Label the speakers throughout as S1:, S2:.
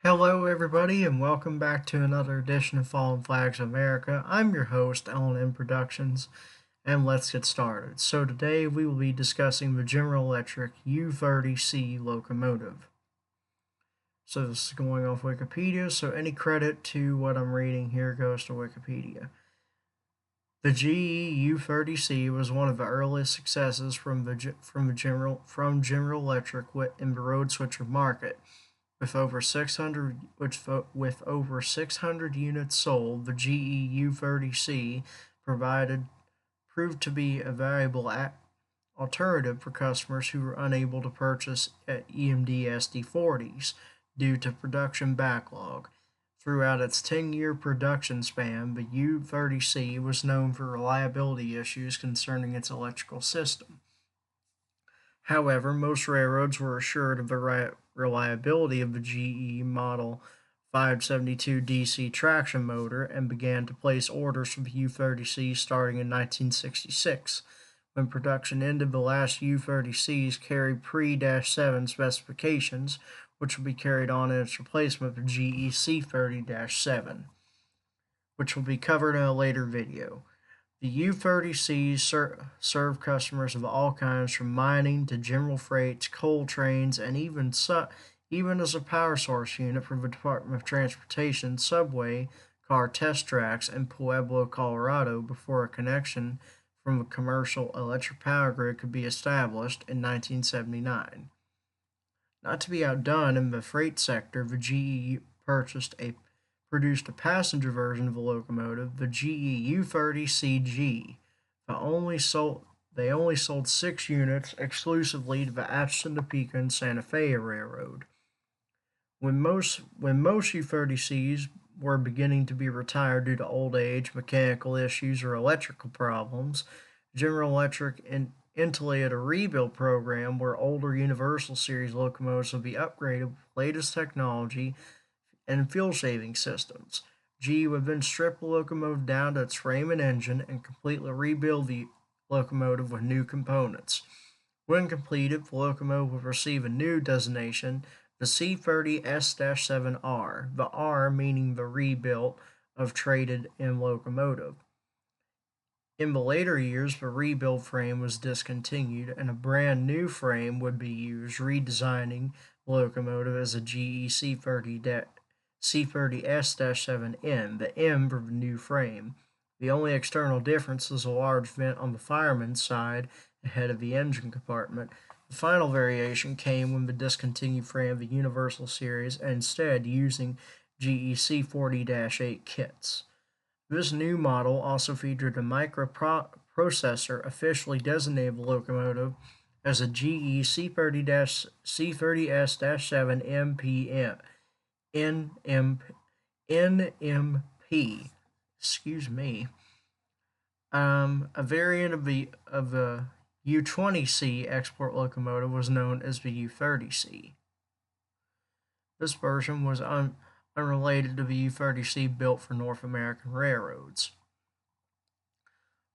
S1: Hello, everybody, and welcome back to another edition of Fallen Flags America. I'm your host, L&M Productions, and let's get started. So today we will be discussing the General Electric U30C locomotive. So this is going off Wikipedia, so any credit to what I'm reading here goes to Wikipedia. The GE U30C was one of the earliest successes from General Electric in the road switcher market. With over 600 units sold, the GE U30C proved to be a valuable alternative for customers who were unable to purchase EMD SD40s due to production backlog. Throughout its 10-year production span, the U30C was known for reliability issues concerning its electrical system. However, most railroads were assured of the reliability of the GE Model 572 DC traction motor and began to place orders for the U30C starting in 1966. When production ended, the last U30Cs carried pre-7 specifications, which will be carried on in its replacement, the GE C30-7, which will be covered in a later video. The U30Cs serve customers of all kinds, from mining to general freights, coal trains, and even as a power source unit for the Department of Transportation subway car test tracks in Pueblo, Colorado, before a connection from a commercial electric power grid could be established in 1979. Not to be outdone in the freight sector, the GE produced a passenger version of the locomotive, the GE U30CG. They only sold 6 units exclusively to the Atchison, Topeka, and Santa Fe Railroad. When most U30Cs were beginning to be retired due to old age, mechanical issues, or electrical problems, General Electric initiated a rebuild program where older Universal Series locomotives would be upgraded with latest technology and fuel-saving systems. GE would then strip the locomotive down to its frame and engine and completely rebuild the locomotive with new components. When completed, the locomotive would receive a new designation, the C30S-7R, the R meaning the rebuilt of traded-in locomotive. In the later years, the rebuild frame was discontinued and a brand new frame would be used, redesigning the locomotive as a GE C30S-7N, the M for the new frame. The only external difference is a large vent on the fireman's side ahead of the engine compartment. The final variation came when the discontinued frame of the Universal Series and instead using GE C40-8 kits. This new model also featured a microprocessor officially designated the locomotive as a GE C30S-7 NMP. Excuse me. A variant of the U20C export locomotive was known as the U30C. This version was unrelated to the U30C built for North American railroads.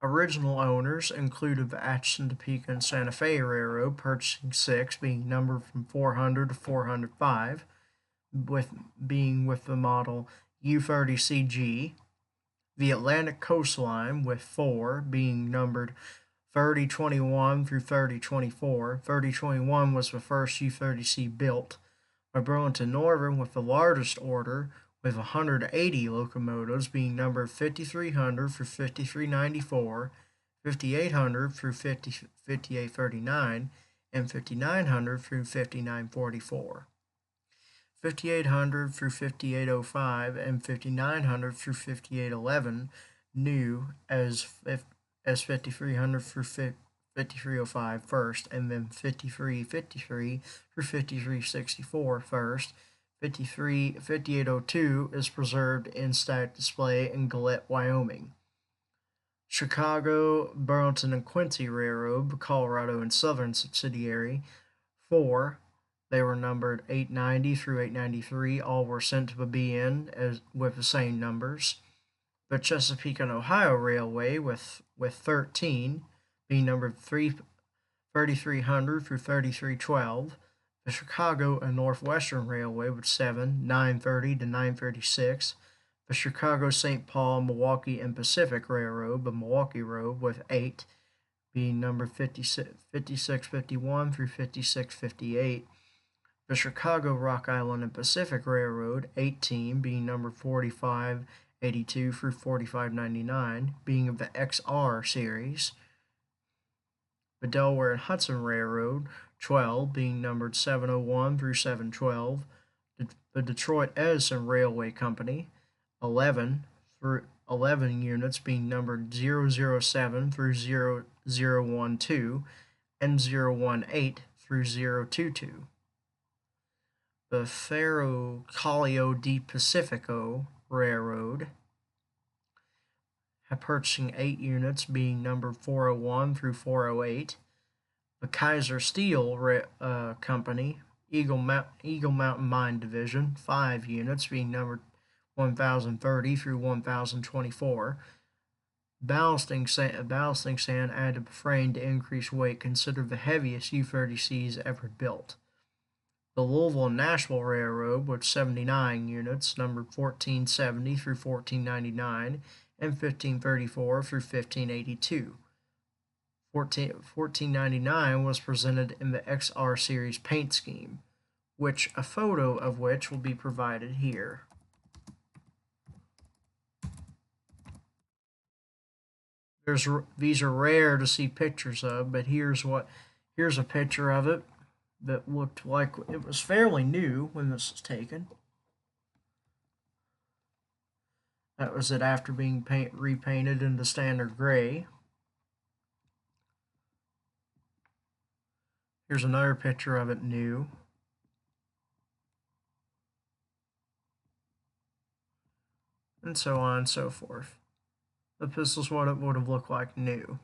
S1: Original owners included the Atchison, Topeka, and Santa Fe Railroad, purchasing 6, being numbered from 400 to 405, with the model U30CG. The Atlantic Coast Line, with 4, being numbered 3021 through 3024. 3021 was the first U30C built. By Burlington Northern, with the largest order, with 180 locomotives, being numbered 5300 through 5394, 5800 through 5839, and 5900 through 5944. 5800 through 5805 and 5900 through 5811 new as 5300 through 5305 first, and then 5353 through 5364 first. 5802 is preserved in static display in Gillette, Wyoming. Chicago, Burlington, and Quincy Railroad, Colorado and Southern subsidiary, 4. They were numbered 890 through 893. All were sent to the BN with the same numbers. The Chesapeake and Ohio Railway with 13, being numbered 3300 through 3312. The the Chicago and Northwestern Railway with 7, 930 to 936, the Chicago, St. Paul, Milwaukee, and Pacific Railroad, the Milwaukee Road with 8, being number 5651 through 5658, the Chicago, Rock Island, and Pacific Railroad, 18, being number 4582 through 4599, being of the XR series, the Delaware and Hudson Railroad, 12, being numbered 701 through 712, the Detroit Edison Railway Company, 11 through 11 units being numbered 007 through 0012 and 018 through 022. The Ferro Collio di Pacifico Railroad, purchasing 8 units being numbered 401 through 408. The Kaiser Steel Company, Eagle Mountain Mine Division, 5 units being numbered 1030 through 1024. Ballasting sand added to the frame to increase weight, considered the heaviest U30Cs ever built. The Louisville and Nashville Railroad with 79 units, numbered 1470 through 1499 and 1534 through 1582. 1499 was presented in the XR Series paint scheme, a photo of which will be provided here. These are rare to see pictures of, but here's a picture of it that looked like it was fairly new when this was taken. That was it after being repainted into standard gray. Here's another picture of it new. And so on and so forth. This is what it would have looked like new.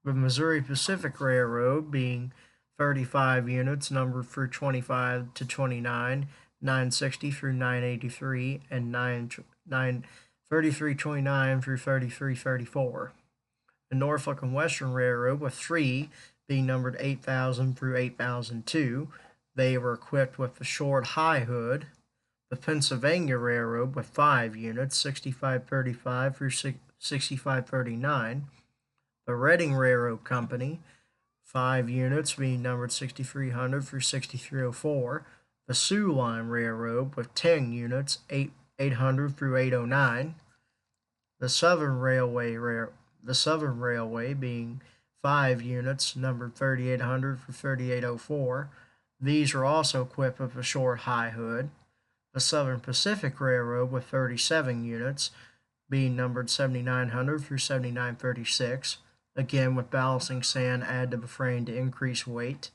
S1: The Missouri Pacific Railroad being 35 units, numbered through 25 to 29, 960 through 983, and 3329 through 3334. The Norfolk and Western Railroad with 3, being numbered 8000 through 8002. They were equipped with the short high hood. The Pennsylvania Railroad with 5 units, 6535 through 6539. The Reading Railroad Company, 5 units, being numbered 6300 through 6304. The Sioux Line Railroad with 10 units, 800 through 809. The Southern Railway being 5 units, numbered 3800 through 3804. These are also equipped with a short high hood. The Southern Pacific Railroad with 37 units, being numbered 7900 through 7936, again with ballasting sand added to the frame to increase weight.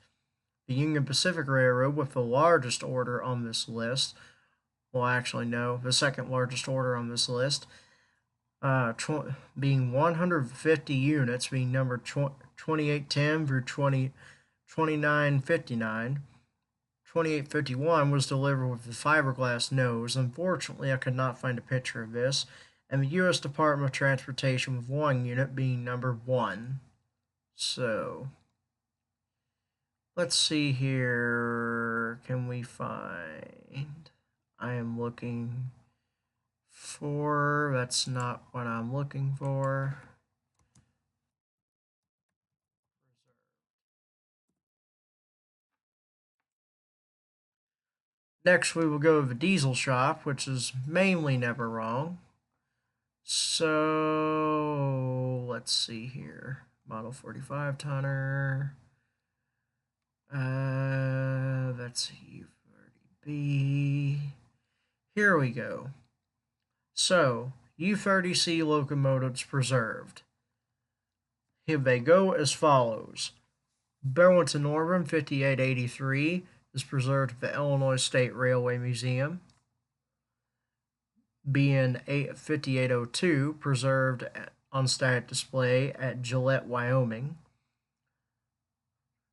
S1: The Union Pacific Railroad with the largest order on this list, the second largest order on this list, being 150 units, being numbered 2810 through 2959. 2851 was delivered with the fiberglass nose. Unfortunately, I could not find a picture of this. And the U.S. Department of Transportation with 1 unit being number 1. So, let's see here. Can we find? I am looking for. That's not what I'm looking for. Next, we will go to the diesel shop, which is mainly never wrong. So, let's see here. Model 45 tonner. That's U30B. Here we go. So, U30C locomotives preserved. Here they go as follows. Burlington Northern 5883 is preserved at the Illinois State Railway Museum. BN 5802 preserved on static display at Gillette, Wyoming.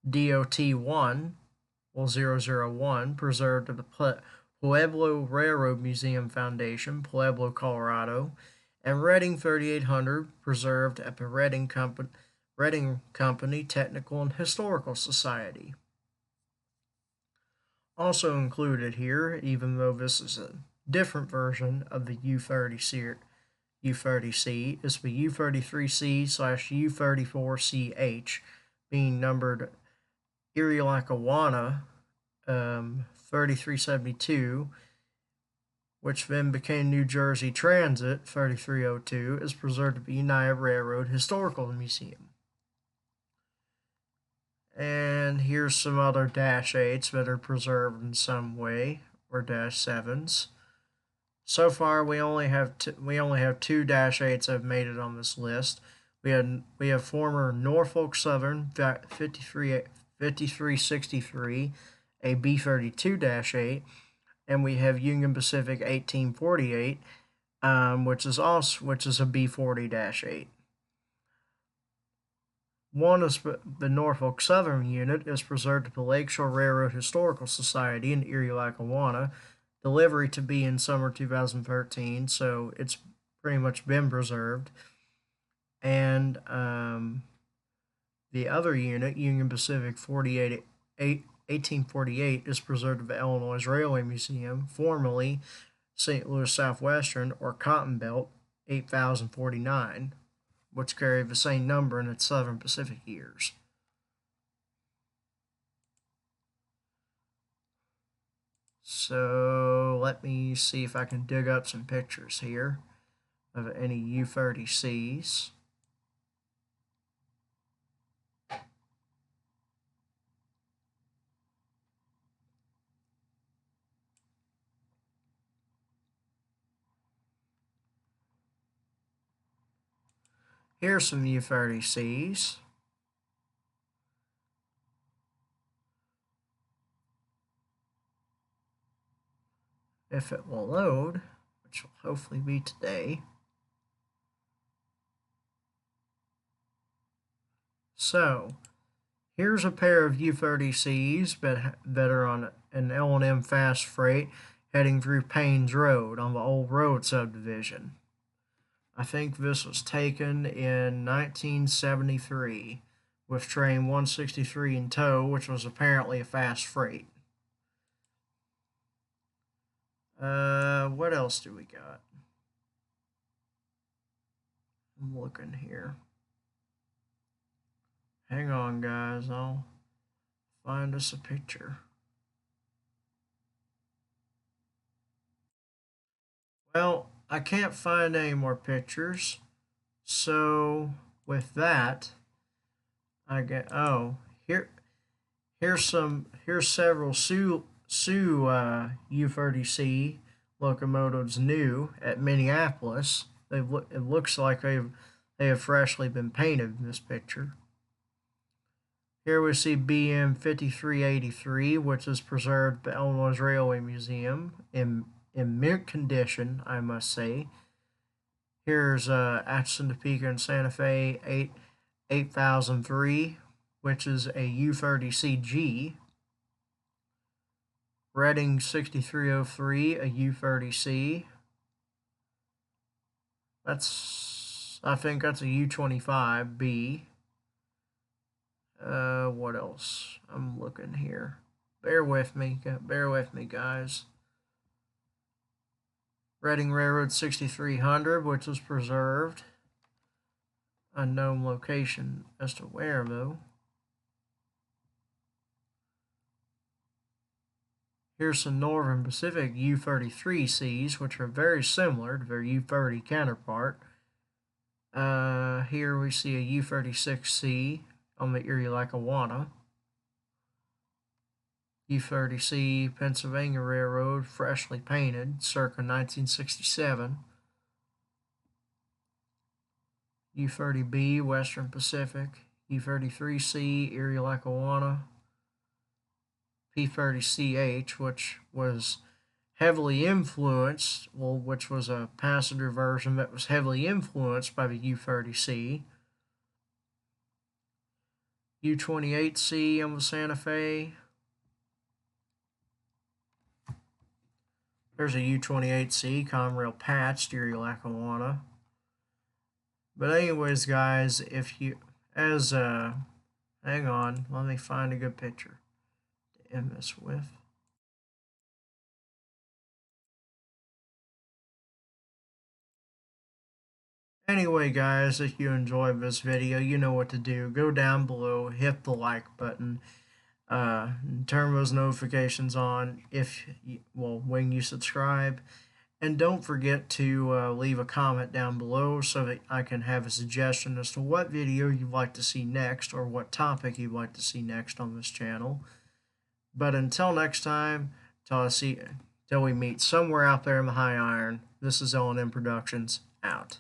S1: DOT 001 preserved at the Pueblo Railroad Museum Foundation, Pueblo, Colorado. And Reading 3800 preserved at the Reading Reading Company Technical and Historical Society. Also included here, even though this is a different version of the U30C, is the U33C/U34CH, being numbered Erie Lackawanna 3372, which then became New Jersey Transit 3302, is preserved at the United Railroad Historical Museum. And here's some other Dash 8s that are preserved in some way, or Dash 7s. So far, we only have two Dash 8s that have made it on this list. We have former Norfolk Southern 5363, a B-32-8, and we have Union Pacific 1848, which is a B-40-8. One is the Norfolk Southern unit is preserved at the Lakeshore Railroad Historical Society in Erie, Lackawanna. Delivery to be in summer 2013, so it's pretty much been preserved. And the other unit, Union Pacific 1848, is preserved at the Illinois Railway Museum, formerly St. Louis Southwestern or Cotton Belt 8049, which carried the same number in its Southern Pacific years. So let me see if I can dig up some pictures here of any U30Cs. Here's some U30Cs. If it will load, which will hopefully be today. So, here's a pair of U30Cs that are on an L&M fast freight heading through Paynes Road on the Old Road subdivision. I think this was taken in 1973 with train 163 in tow, which was apparently a fast freight. What else do we got? I'm looking here. Hang on, guys. I'll find us a picture. Well, I can't find any more pictures. So with that, I get here's several Sioux U30C locomotives new at Minneapolis. It looks like they have freshly been painted in this picture. Here we see BM 5383, which is preserved at the Illinois Railway Museum in mint condition, I must say. Here's Atchison, Topeka, and Santa Fe 8003, which is a U30CG. Reading 6303, a U30C. I think that's a U25B. What else? I'm looking here. Bear with me, guys. Reading Railroad 6300, which was preserved. Unknown location as to where, though. Here's some Northern Pacific U33Cs, which are very similar to their U30 counterpart. Here we see a U36C on the Erie Lackawanna. U30C Pennsylvania Railroad, freshly painted, circa 1967. U30B Western Pacific. U33C Erie Lackawanna. P30CH, which was heavily influenced, which was a passenger version that was heavily influenced by the U30C. U28C on the Santa Fe. There's a U28C Conrail patched Erie Lackawanna. But anyways, guys, as hang on, let me find a good picture to end this with. Anyway, guys, if you enjoyed this video, you know what to do. Go down below, hit the like button, turn those notifications on when you subscribe, and don't forget to leave a comment down below so that I can have a suggestion as to what video you'd like to see next or what topic you'd like to see next on this channel. But until next time, till we meet somewhere out there in the high iron, this is L&M Productions, out.